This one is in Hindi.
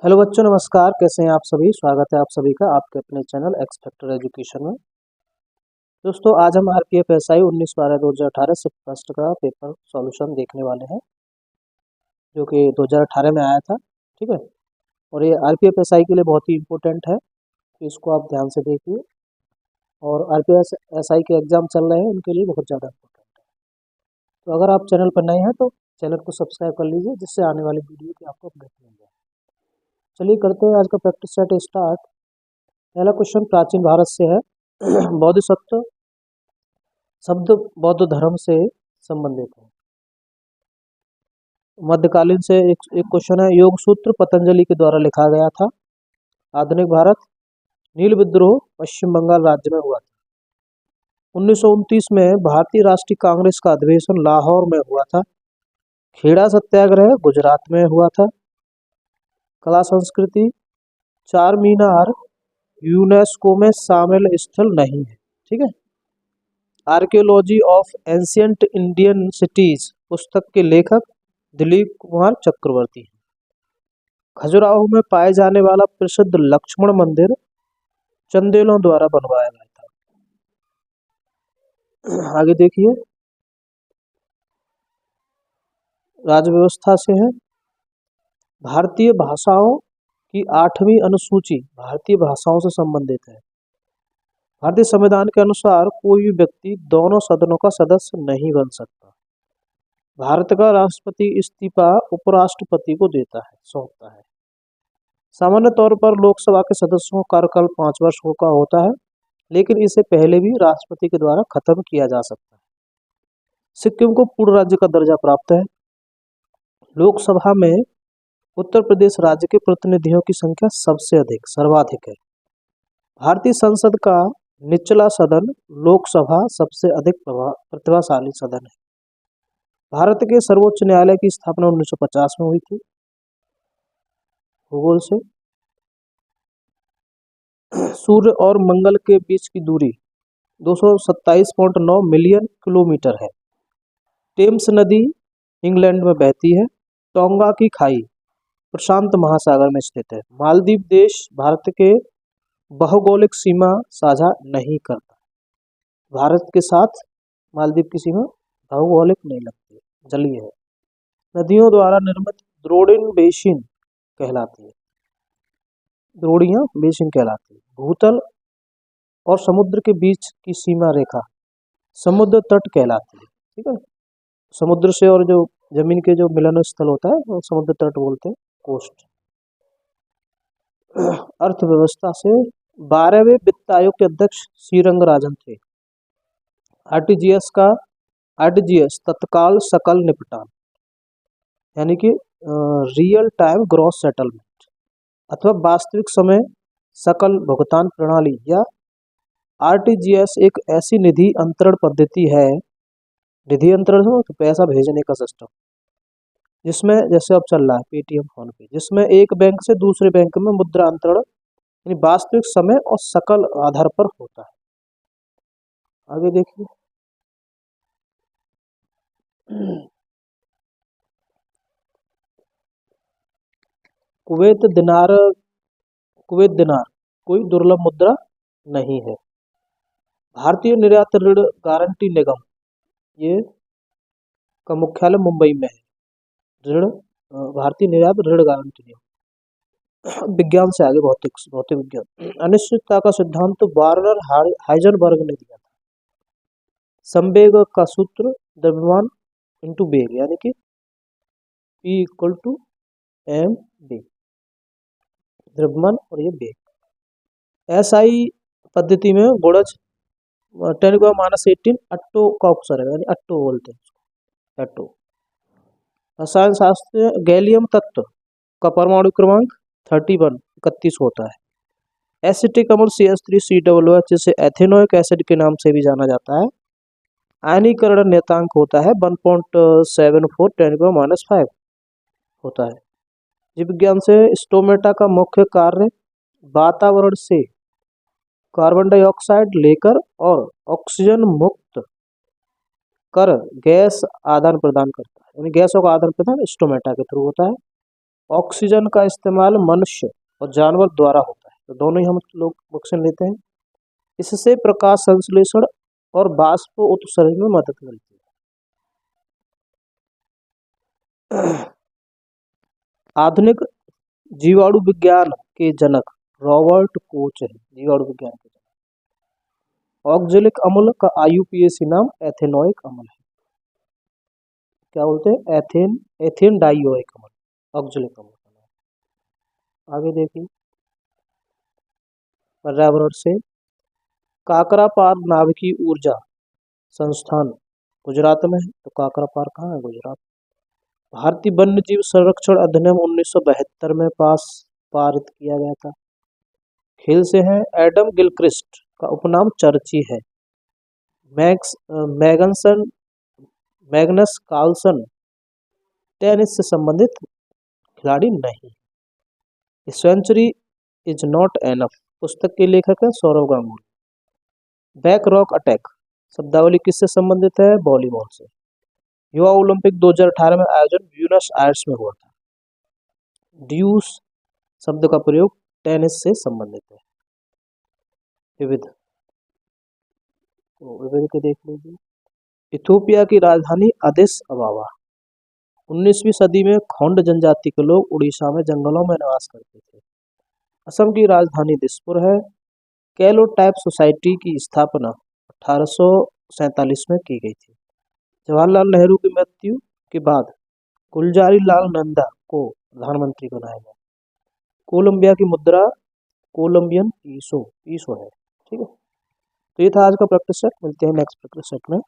हेलो बच्चों, नमस्कार। कैसे हैं आप सभी। स्वागत है आप सभी का आपके अपने चैनल एक्स फैक्टर एजुकेशन में। दोस्तों, आज हम आरपीएफ एसआई 19/12/2018 से फर्स्ट का पेपर सॉल्यूशन देखने वाले हैं, जो कि 2018 में आया था। ठीक है, और ये आरपीएफ एसआई के लिए बहुत ही इम्पोर्टेंट है, तो इसको आप ध्यान से देखिए। और आरपीएफ एसआई के एग्जाम चल रहे हैं, उनके लिए बहुत ज़्यादा इम्पोर्टेंट है। तो अगर आप चैनल पर नए हैं तो चैनल को सब्सक्राइब कर लीजिए, जिससे आने वाली वीडियो की आपको अपडेट मिल जाए। चलिए करते हैं आज का प्रैक्टिस सेट स्टार्ट। पहला क्वेश्चन प्राचीन भारत से है। बोधिसत्व शब्द बौद्ध धर्म से संबंधित है। मध्यकालीन से एक क्वेश्चन है। योग सूत्र पतंजलि के द्वारा लिखा गया था। आधुनिक भारत। नील विद्रोह पश्चिम बंगाल राज्य में हुआ था। 1929 में भारतीय राष्ट्रीय कांग्रेस का अधिवेशन लाहौर में हुआ था। खेड़ा सत्याग्रह गुजरात में हुआ था। कला संस्कृति। चार मीनार यूनेस्को में शामिल स्थल नहीं है। ठीक है। Archaeology of ancient Indian cities पुस्तक के लेखक दिलीप कुमार चक्रवर्ती हैं। खजुराहो में पाए जाने वाला प्रसिद्ध लक्ष्मण मंदिर चंदेलों द्वारा बनवाया गया था। आगे देखिए, राज्य व्यवस्था से है। भारतीय भाषाओं की 8वीं अनुसूची भारतीय भाषाओं से संबंधित है। भारतीय संविधान के अनुसार कोई भी व्यक्ति दोनों सदनों का सदस्य नहीं बन सकता। भारत का राष्ट्रपति इस्तीफा उपराष्ट्रपति को देता है, सौंपता है। सामान्य तौर पर लोकसभा के सदस्यों का कार्यकाल 5 वर्ष का होता है, लेकिन इसे पहले भी राष्ट्रपति के द्वारा खत्म किया जा सकता है। सिक्किम को पूर्ण राज्य का दर्जा प्राप्त है। लोकसभा में उत्तर प्रदेश राज्य के प्रतिनिधियों की संख्या सर्वाधिक है। भारतीय संसद का निचला सदन लोकसभा सबसे अधिक प्रतिभाशाली सदन है। भारत के सर्वोच्च न्यायालय की स्थापना 1950 में हुई थी। भूगोल से सूर्य और मंगल के बीच की दूरी 227.9 मिलियन किलोमीटर है। टेम्स नदी इंग्लैंड में बहती है। टोंगा की खाई प्रशांत महासागर में स्थित है। मालदीव देश भारत के भौगोलिक सीमा साझा नहीं करता। भारत के साथ मालदीव की सीमा भौगोलिक नहीं लगती, जलीय है। नदियों द्वारा निर्मित द्रोणिन बेसिन कहलाती है। द्रोणियां बेसिन कहलाती है। भूतल और समुद्र के बीच की सीमा रेखा समुद्र तट कहलाती है। ठीक है, समुद्र से और जो जमीन के जो मिलन स्थल होता है वो समुद्र तट बोलते हैं, कोस्ट। अर्थव्यवस्था से 12वें वित्त आयोग के अध्यक्ष सी रंगराजन थे। आरटीजीएस तत्काल सकल निपटान यानी कि रियल टाइम ग्रॉस सेटलमेंट अथवा वास्तविक समय सकल भुगतान प्रणाली या आरटीजीएस एक ऐसी निधि अंतरण पद्धति है। निधि अंतरण हो तो पैसा भेजने का सिस्टम, जिसमें जैसे अब चल रहा है पेटीएम, फोन पे, जिसमें एक बैंक से दूसरे बैंक में मुद्रा अंतरण यानी वास्तविक समय और सकल आधार पर होता है। आगे देखिए, कुवैत दिनार कोई दुर्लभ मुद्रा नहीं है। भारतीय निर्यात ऋण गारंटी निगम ये का मुख्यालय मुंबई में है। भारतीय निर्यात ऋण गारंटी निगम। विज्ञान से आगे भौतिक विज्ञान। अनिश्चितता का सिद्धांत तो वार्नर हाइजेनबर्ग ने दिया था। संवेग का सूत्र द्रव्यमान इंटू वेग यानी कि P = mv, द्रव्यमान और ये वेग। एसआई पद्धति में गुणज 10⁻18 अट्टो का अक्षर है, यानी अट्टो बोलते हैं, अट्टो। रसायन शास्त्र गैलियम तत्व का परमाणु क्रमांक 31 होता है। एसिटिक अम्ल CH3COOH जिसे एथेनोइक एसिड के नाम से भी जाना जाता है। आयनीकरण नियतांक होता है 1.74 10⁻5 होता है। जीव विज्ञान से स्टोमेटा का मुख्य कार्य वातावरण से कार्बन डाइऑक्साइड लेकर और ऑक्सीजन मुक्त कर गैस आदान प्रदान करता है, यानी गैसों का आदान प्रदान स्टोमेटा के थ्रू होता है। ऑक्सीजन का इस्तेमाल मनुष्य और जानवर द्वारा होता है, तो दोनों ही हम लोग ऑक्सीजन लेते हैं। इससे प्रकाश संश्लेषण और वाष्प उत्सर्जन में मदद मिलती है। आधुनिक जीवाणु विज्ञान के जनक रॉबर्ट कोच है, जीवाणु विज्ञान के जनक। ऑक्जेलिक अम्ल का IUPAC नाम एथेनोइक अम्ल है। क्या बोलते हैं? एथेन डाइओइक अम्ल, ऑक्जेलिक अम्ल का नाम। आगे देखिए पर्यावरण से। काकरापार नाभिकीय ऊर्जा संस्थान गुजरात में है, तो काकरापार कहाँ है? गुजरात। भारतीय वन्य जीव संरक्षण अधिनियम 1972 में पारित किया गया था। खेल से है। एडम गिलक्रिस्ट का उपनाम चर्ची है। मैग्नस कार्लसन टेनिस से संबंधित खिलाड़ी नहीं। सेंचुरी इज नॉट एनफ पुस्तक के लेखक है Sourav Ganguly. Back rock attack शब्दावली किससे संबंधित है? वॉलीबॉल से। युवा ओलंपिक 2018 में आयोजन ब्यूनस आयर्स में हुआ था। ड्यूस शब्द का प्रयोग टेनिस से संबंधित है। विविध के देख लीजिए। इथोपिया की राजधानी अदिस अबाबा। 19वीं सदी में खोंड जनजाति के लोग उड़ीसा में जंगलों में निवास करते थे। असम की राजधानी दिसपुर है। कैलोटाइप सोसाइटी की स्थापना 1847 में की गई थी। जवाहरलाल नेहरू की मृत्यु के बाद गुलजारी लाल नंदा को प्रधानमंत्री बनाया गया। कोलंबिया की मुद्रा कोलंबियन पीसो है। ठीक है, तो ये था आज का प्रैक्टिस सेट। मिलते हैं नेक्स्ट प्रैक्टिस सेट में।